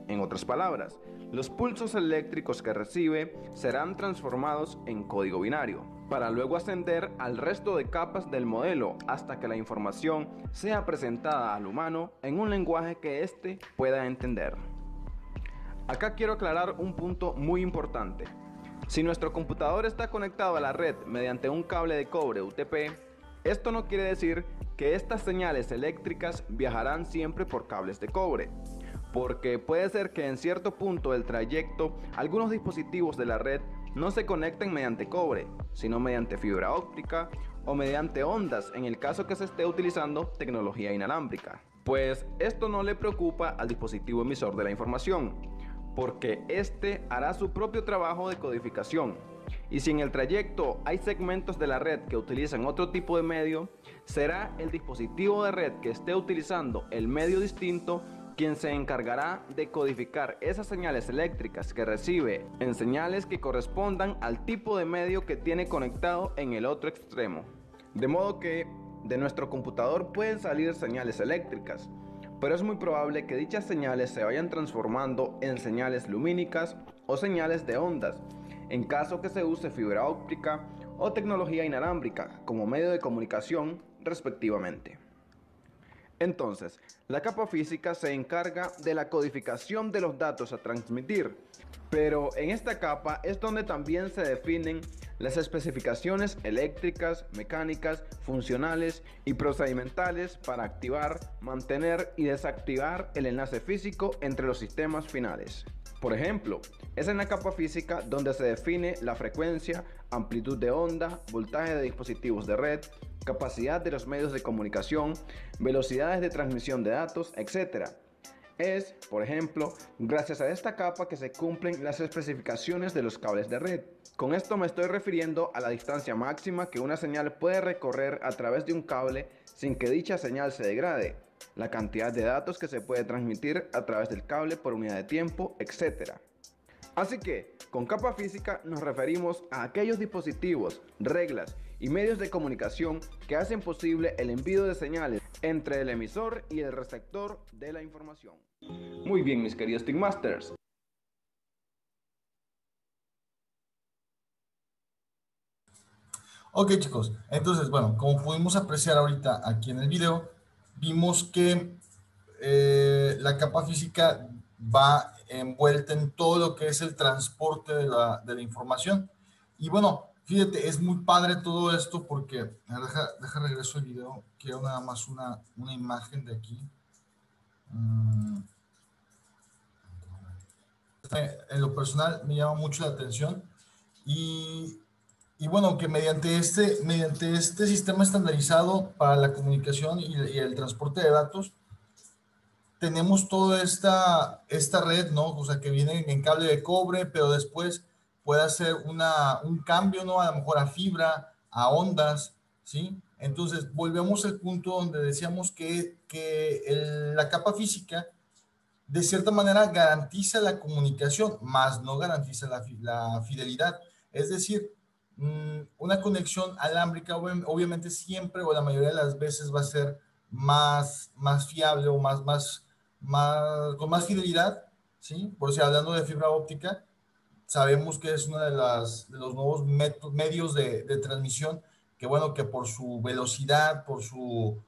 En otras palabras, los pulsos eléctricos que recibe serán transformados en código binario, para luego ascender al resto de capas del modelo hasta que la información sea presentada al humano en un lenguaje que éste pueda entender. Acá quiero aclarar un punto muy importante. Si nuestro computador está conectado a la red mediante un cable de cobre UTP, esto no quiere decir que estas señales eléctricas viajarán siempre por cables de cobre, porque puede ser que en cierto punto del trayecto algunos dispositivos de la red no se conecten mediante cobre, sino mediante fibra óptica o mediante ondas en el caso que se esté utilizando tecnología inalámbrica. Pues esto no le preocupa al dispositivo emisor de la información, porque este hará su propio trabajo de codificación. Y si en el trayecto hay segmentos de la red que utilizan otro tipo de medio, será el dispositivo de red que esté utilizando el medio distinto quien se encargará de codificar esas señales eléctricas que recibe en señales que correspondan al tipo de medio que tiene conectado en el otro extremo. De modo que de nuestro computador pueden salir señales eléctricas, pero es muy probable que dichas señales se vayan transformando en señales lumínicas o señales de ondas, en caso que se use fibra óptica o tecnología inalámbrica como medio de comunicación, respectivamente. Entonces, la capa física se encarga de la codificación de los datos a transmitir, pero en esta capa es donde también se definen las especificaciones eléctricas, mecánicas, funcionales y procedimentales para activar, mantener y desactivar el enlace físico entre los sistemas finales. Por ejemplo, es en la capa física donde se define la frecuencia, amplitud de onda, voltaje de dispositivos de red, capacidad de los medios de comunicación, velocidades de transmisión de datos, etc. Es, por ejemplo, gracias a esta capa que se cumplen las especificaciones de los cables de red. Con esto me estoy refiriendo a la distancia máxima que una señal puede recorrer a través de un cable sin que dicha señal se degrade, la cantidad de datos que se puede transmitir a través del cable por unidad de tiempo, etc. Así que, con capa física nos referimos a aquellos dispositivos, reglas y medios de comunicación que hacen posible el envío de señales entre el emisor y el receptor de la información. Muy bien, mis queridos Teammasters. Ok, chicos, entonces, bueno, como pudimos apreciar ahorita aquí en el video, vimos que la capa física va envuelta en todo lo que es el transporte de la información. Y bueno, fíjate, es muy padre todo esto porque, deja regreso el video, quiero nada más una imagen de aquí. En lo personal me llama mucho la atención y, y bueno, que mediante este sistema estandarizado para la comunicación y el transporte de datos, tenemos toda esta red, ¿no? O sea, que viene en cable de cobre, pero después puede hacer un cambio, ¿no? A lo mejor a fibra, a ondas, ¿sí? Entonces, volvemos al punto donde decíamos que la capa física, de cierta manera, garantiza la comunicación, más no garantiza la fidelidad. Es decir, una conexión alámbrica obviamente siempre o la mayoría de las veces va a ser más fiable o con más fidelidad, ¿sí? Por si hablando de fibra óptica, sabemos que es uno de los nuevos medios de transmisión que, bueno, que por su velocidad, por su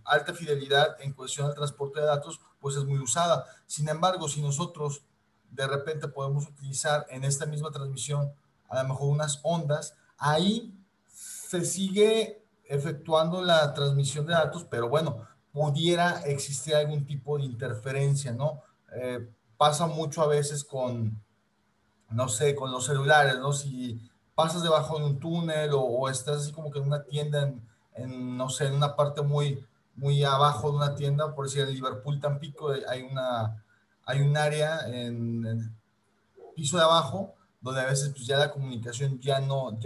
alta fidelidad en cuestión del transporte de datos, pues es muy usada. Sin embargo, si nosotros de repente podemos utilizar en esta misma transmisión a lo mejor unas ondas, ahí se sigue efectuando la transmisión de datos, pero bueno, pudiera existir algún tipo de interferencia, ¿no? Pasa mucho a veces no sé, con los celulares, ¿no? Si pasas debajo de un túnel o estás así como que en una tienda, no sé, en una parte muy abajo de una tienda, por decir, en Liverpool, Tampico, hay un área en el piso de abajo donde a veces pues ya la comunicación ya no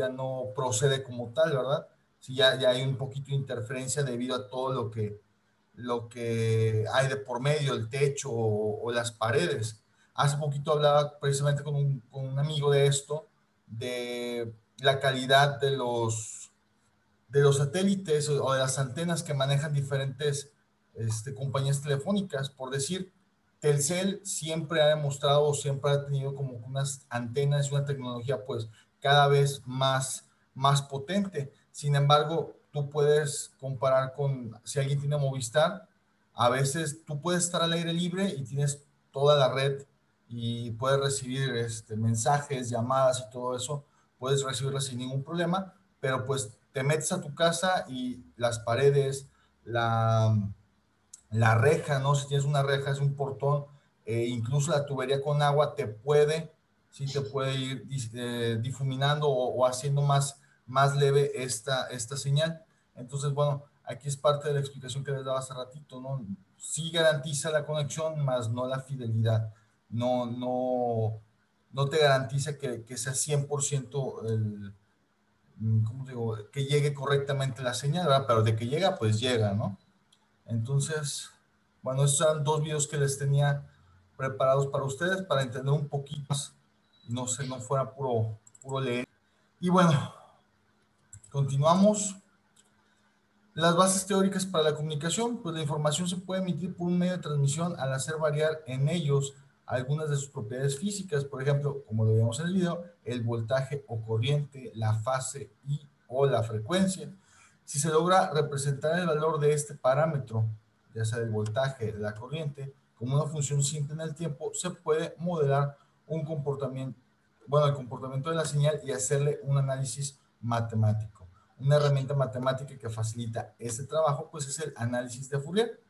procede como tal, ¿verdad? Sí, ya hay un poquito de interferencia debido a todo lo que hay de por medio, el techo o las paredes. Hace poquito hablaba precisamente con un amigo de esto, de la calidad de los satélites o de las antenas que manejan diferentes compañías telefónicas. Por decir, Telcel siempre ha demostrado, siempre ha tenido como unas antenas y una tecnología pues cada vez más potente. Sin embargo, tú puedes comparar con, si alguien tiene Movistar, a veces tú puedes estar al aire libre y tienes toda la red y puedes recibir mensajes, llamadas y todo eso, puedes recibirlas sin ningún problema, pero pues te metes a tu casa y las paredes, la reja, ¿no? Si tienes una reja, es un portón, incluso la tubería con agua sí, te puede ir difuminando o haciendo más leve esta señal. Entonces, bueno, aquí es parte de la explicación que les daba hace ratito, ¿no? Sí garantiza la conexión, más no la fidelidad. No te garantiza que sea 100% ¿cómo digo? Que llegue correctamente la señal, ¿verdad? Pero de que llega, pues llega, ¿no? Entonces, bueno, estos eran dos videos que les tenía preparados para ustedes para entender un poquito más y no fuera puro leer. Y bueno, continuamos. Las bases teóricas para la comunicación, pues la información se puede emitir por un medio de transmisión al hacer variar en ellos algunas de sus propiedades físicas, por ejemplo, como lo vemos en el video, el voltaje o corriente, la fase y o la frecuencia. Si se logra representar el valor de este parámetro, ya sea el voltaje, la corriente, como una función simple en el tiempo, se puede modelar un comportamiento, bueno, el comportamiento de la señal y hacerle un análisis matemático. Una herramienta matemática que facilita este trabajo, pues es el análisis de Fourier,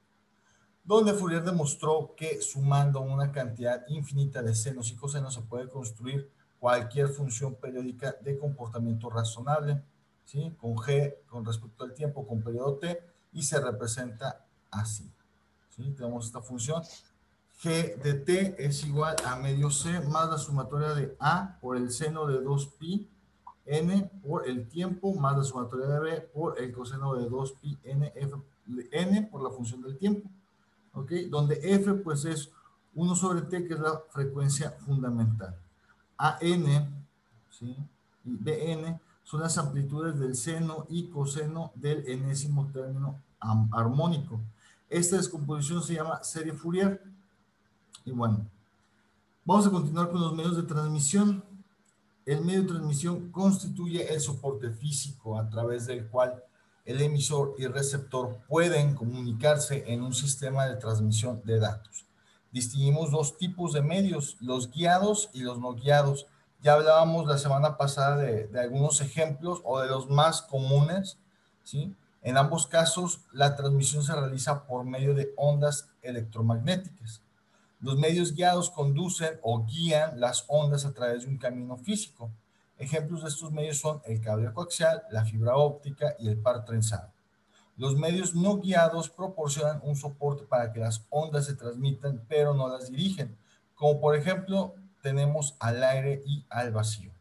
donde Fourier demostró que sumando una cantidad infinita de senos y cosenos se puede construir cualquier función periódica de comportamiento razonable, ¿sí? Con G con respecto al tiempo, con periodo T, y se representa así, ¿sí? Tenemos esta función. G de T es igual a medio C más la sumatoria de A por el seno de 2pi n por el tiempo más la sumatoria de B por el coseno de 2pi n, f, n por la función del tiempo, ¿ok? Donde f pues es 1 sobre t, que es la frecuencia fundamental. AN, ¿sí? Y BN son las amplitudes del seno y coseno del enésimo término armónico. Esta descomposición se llama serie Fourier. Y bueno, vamos a continuar con los medios de transmisión. El medio de transmisión constituye el soporte físico a través del cual el emisor y receptor pueden comunicarse en un sistema de transmisión de datos. Distinguimos dos tipos de medios, los guiados y los no guiados. Ya hablábamos la semana pasada de algunos ejemplos o de los más comunes, ¿sí? En ambos casos, la transmisión se realiza por medio de ondas electromagnéticas. Los medios guiados conducen o guían las ondas a través de un camino físico. Ejemplos de estos medios son el cable coaxial, la fibra óptica y el par trenzado. Los medios no guiados proporcionan un soporte para que las ondas se transmitan, pero no las dirigen, como por ejemplo tenemos al aire y al vacío.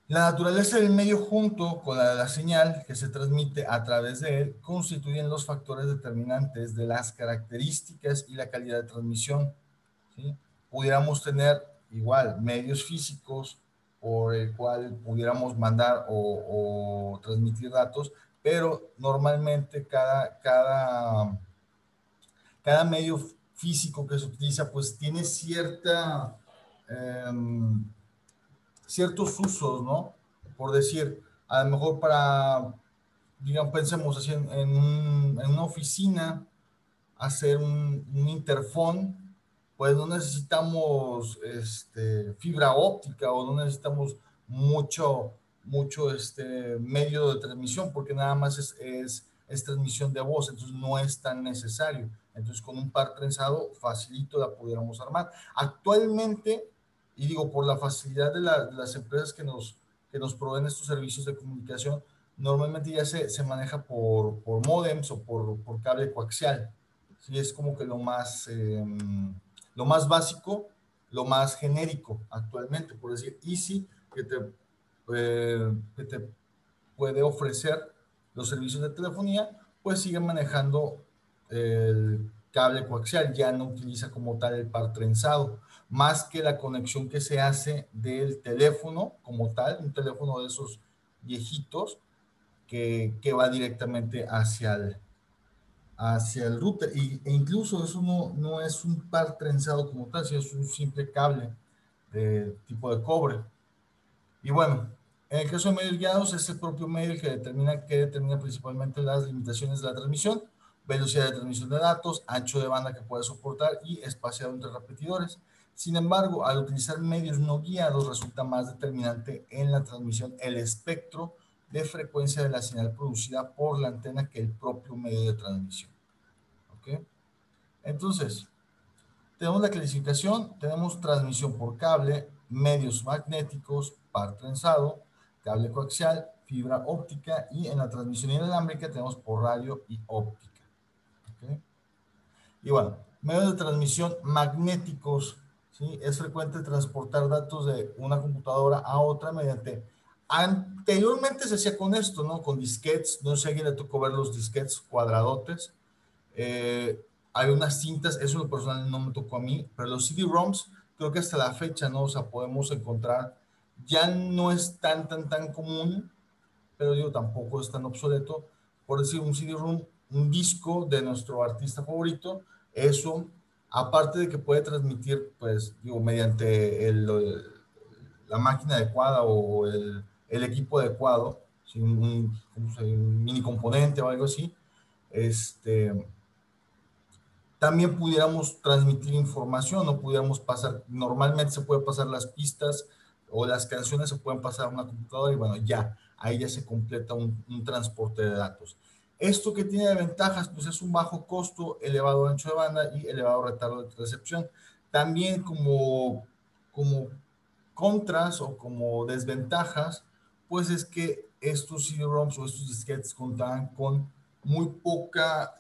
La naturaleza del medio junto con la de la señal que se transmite a través de él constituyen los factores determinantes de las características y la calidad de transmisión, ¿sí? Pudiéramos tener igual medios físicos por el cual pudiéramos mandar o transmitir datos, pero normalmente cada medio físico que se utiliza pues tiene ciertos usos, ¿no? Por decir, a lo mejor digamos, pensemos así en una oficina, hacer un interfón, pues no necesitamos fibra óptica o no necesitamos mucho medio de transmisión, porque nada más es transmisión de voz, entonces no es tan necesario. Entonces con un par trenzado facilito la pudiéramos armar. Actualmente, y digo por la facilidad de las empresas que nos proveen estos servicios de comunicación, normalmente ya se maneja por módems o por cable coaxial. Sí, es como que lo más básico, lo más genérico actualmente, por decir Easy, que te puede ofrecer los servicios de telefonía, pues sigue manejando el cable coaxial, ya no utiliza como tal el par trenzado, más que la conexión que se hace del teléfono como tal, un teléfono de esos viejitos que va directamente hacia el router. E incluso eso no es un par trenzado como tal, sino es un simple cable de tipo de cobre. Y bueno, en el caso de medios guiados es el propio medio el que determina principalmente las limitaciones de la transmisión, velocidad de transmisión de datos, ancho de banda que puede soportar y espaciado entre repetidores. Sin embargo, al utilizar medios no guiados resulta más determinante en la transmisión el espectro de frecuencia de la señal producida por la antena que el propio medio de transmisión. ¿Ok? Entonces, tenemos la clasificación, tenemos transmisión por cable, medios magnéticos, par trenzado, cable coaxial, fibra óptica y en la transmisión inalámbrica tenemos por radio y óptica. ¿Okay? Y bueno, medios de transmisión magnéticos, ¿sí? Es frecuente transportar datos de una computadora a otra mediante... Anteriormente se hacía con esto, ¿no? Con disquetes, no sé si a alguien le tocó ver los disquetes cuadradotes. Eh, Hay unas cintas, eso en lo personal no me tocó a mí, pero los CD-ROMs creo que hasta la fecha, ¿no? O sea, podemos encontrar, ya no es tan común, pero digo, tampoco es tan obsoleto. Por decir, un CD-ROM, un disco de nuestro artista favorito, eso, aparte de que puede transmitir, pues, digo, mediante la máquina adecuada o el equipo adecuado, ¿sí? Un mini componente o algo así, este también pudiéramos transmitir información o pudiéramos pasar, normalmente se puede pasar las pistas o las canciones se pueden pasar a una computadora y bueno, ya, ahí ya se completa un transporte de datos. Esto que tiene de ventajas, pues es un bajo costo, elevado ancho de banda y elevado retardo de recepción. También como contras o como desventajas, pues es que estos CD-ROMs o estos disquetes contaban con muy poca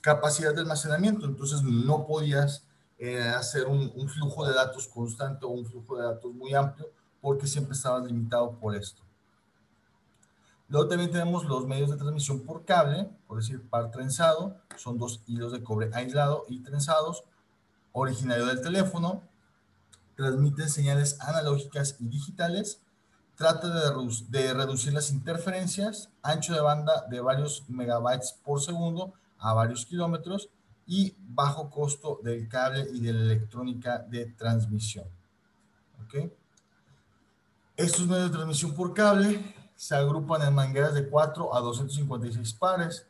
capacidad de almacenamiento, entonces no podías hacer un flujo de datos constante o un flujo de datos muy amplio porque siempre estabas limitado por esto. Luego también tenemos los medios de transmisión por cable, por decir par trenzado, son dos hilos de cobre aislado y trenzados, originario del teléfono, transmiten señales analógicas y digitales, trata de reducir las interferencias, ancho de banda de varios megabytes por segundo a varios kilómetros y bajo costo del cable y de la electrónica de transmisión. ¿Okay? Estos medios de transmisión por cable se agrupan en mangueras de 4 a 256 pares.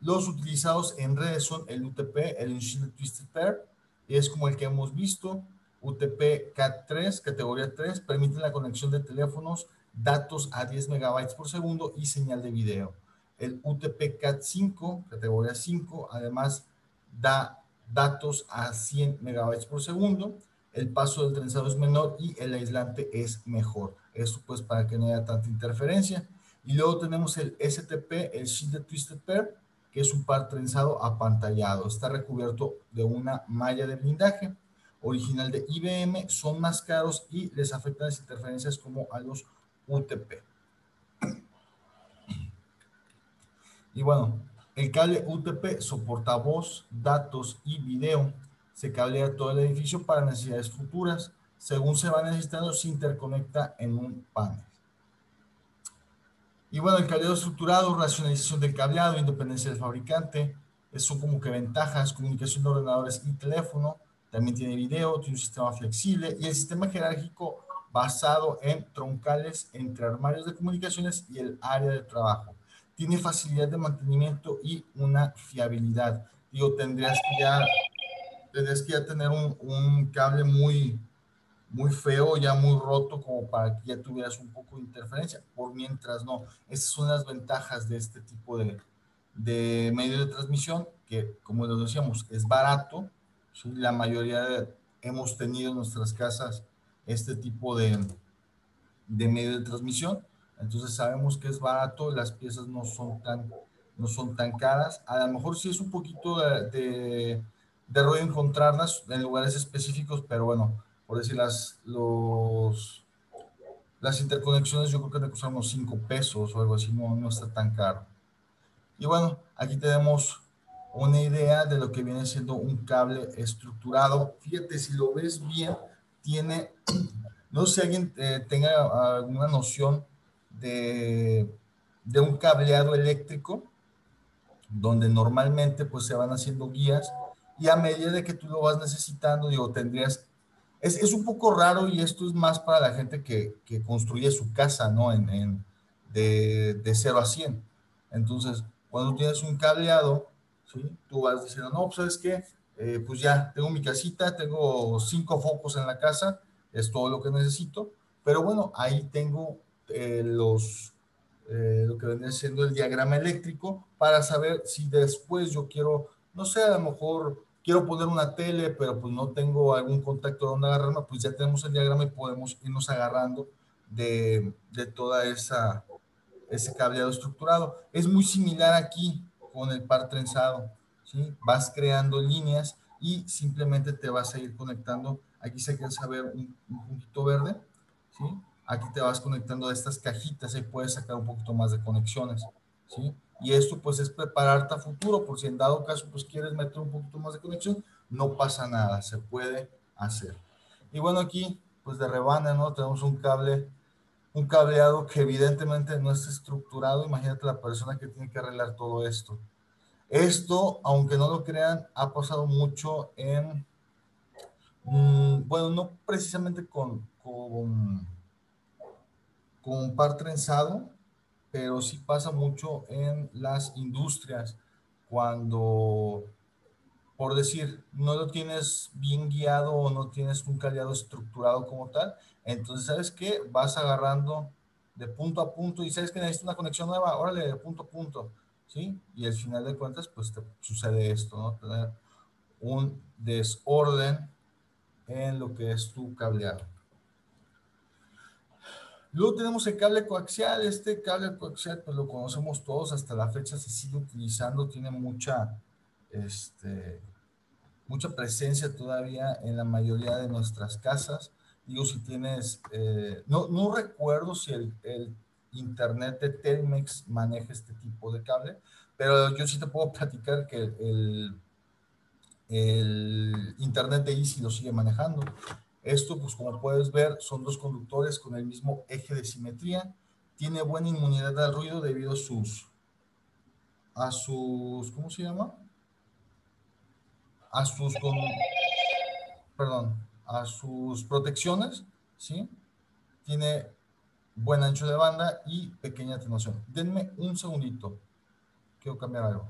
Los utilizados en redes son el UTP, el Unshielded Twisted Pair, y es como el que hemos visto. UTP Cat3, categoría 3, permite la conexión de teléfonos, datos a 10 megabytes por segundo y señal de video. El UTP Cat5, categoría 5, además da datos a 100 megabytes por segundo. El paso del trenzado es menor y el aislante es mejor. Esto pues para que no haya tanta interferencia. Y luego tenemos el STP, el Shielded Twisted Pair, que es un par trenzado apantallado. Está recubierto de una malla de blindaje original de IBM, son más caros y les afectan las interferencias como a los UTP. Y bueno, el cable UTP soporta voz, datos y video. Se cablea todo el edificio para necesidades futuras. Según se va necesitando, se interconecta en un panel. Y bueno, el cableado estructurado, racionalización del cableado, independencia del fabricante, son como que ventajas, comunicación de ordenadores y teléfono, también tiene video, tiene un sistema flexible y el sistema jerárquico basado en troncales entre armarios de comunicaciones y el área de trabajo. Tiene facilidad de mantenimiento y una fiabilidad. Digo, tendrías que ya tener un cable muy feo, ya muy roto, como para que ya tuvieras un poco de interferencia, por mientras no. Esas son las ventajas de este tipo de medio de transmisión, que como lo decíamos, es barato. ¿Sí? La mayoría hemos tenido en nuestras casas este tipo de medio de transmisión, entonces sabemos que es barato, las piezas no son tan caras. A lo mejor sí es un poquito de rollo encontrarlas en lugares específicos, pero bueno, por decir las interconexiones yo creo que te costan unos 5 pesos o algo así, no está tan caro. Y bueno, aquí tenemos una idea de lo que viene siendo un cable estructurado. Fíjate, si lo ves bien, tiene, no sé si alguien tenga alguna noción de, de un cableado eléctrico. donde normalmente pues se van haciendo guías y a medida de que tú lo vas necesitando, digo, es un poco raro y esto es más para la gente que construye su casa, ¿no? De 0 a 100. Entonces, cuando tienes un cableado, ¿sí? Tú vas diciendo, no, pues ¿sabes qué? Pues ya, tengo mi casita, tengo 5 focos en la casa, es todo lo que necesito, pero bueno, ahí tengo lo que vendría siendo el diagrama eléctrico para saber si después yo quiero, no sé, a lo mejor quiero poner una tele, pero pues no tengo algún contacto donde agarrarme, pues ya tenemos el diagrama y podemos irnos agarrando de toda ese cableado estructurado. Es muy similar aquí con el par trenzado, ¿sí? Vas creando líneas y simplemente te vas a ir conectando. Aquí se alcanza a ver un puntito verde, ¿sí? Aquí te vas conectando a estas cajitas y puedes sacar un poquito más de conexiones, ¿sí? Y esto pues es prepararte a futuro, por si en dado caso pues quieres meter un poquito más de conexión, no pasa nada, se puede hacer. Y bueno, aquí pues de rebana, ¿no? Tenemos un cableado que evidentemente no está estructurado. Imagínate la persona que tiene que arreglar todo esto. Esto, aunque no lo crean, ha pasado mucho bueno, no precisamente con par trenzado, pero sí pasa mucho en las industrias, cuando, por decir, no lo tienes bien guiado o no tienes un cableado estructurado como tal, entonces, ¿sabes qué? Vas agarrando de punto a punto y sabes que necesitas una conexión nueva, órale, de punto a punto, ¿sí? Y al final de cuentas, pues te sucede esto, ¿no? Tener un desorden en lo que es tu cableado. Luego tenemos el cable coaxial. Este cable coaxial, pues lo conocemos todos, hasta la fecha se sigue utilizando, tiene este, mucha presencia todavía en la mayoría de nuestras casas. Digo, si tienes, no recuerdo si el internet de Telmex maneja este tipo de cable, pero yo sí te puedo platicar que el internet de Easy lo sigue manejando. Esto, pues como puedes ver, son dos conductores con el mismo eje de simetría. Tiene buena inmunidad al ruido debido a sus, ¿cómo se llama? A sus, con, perdón, a sus protecciones, ¿sí? Tiene buen ancho de banda y pequeña atenuación. Denme un segundito, quiero cambiar algo.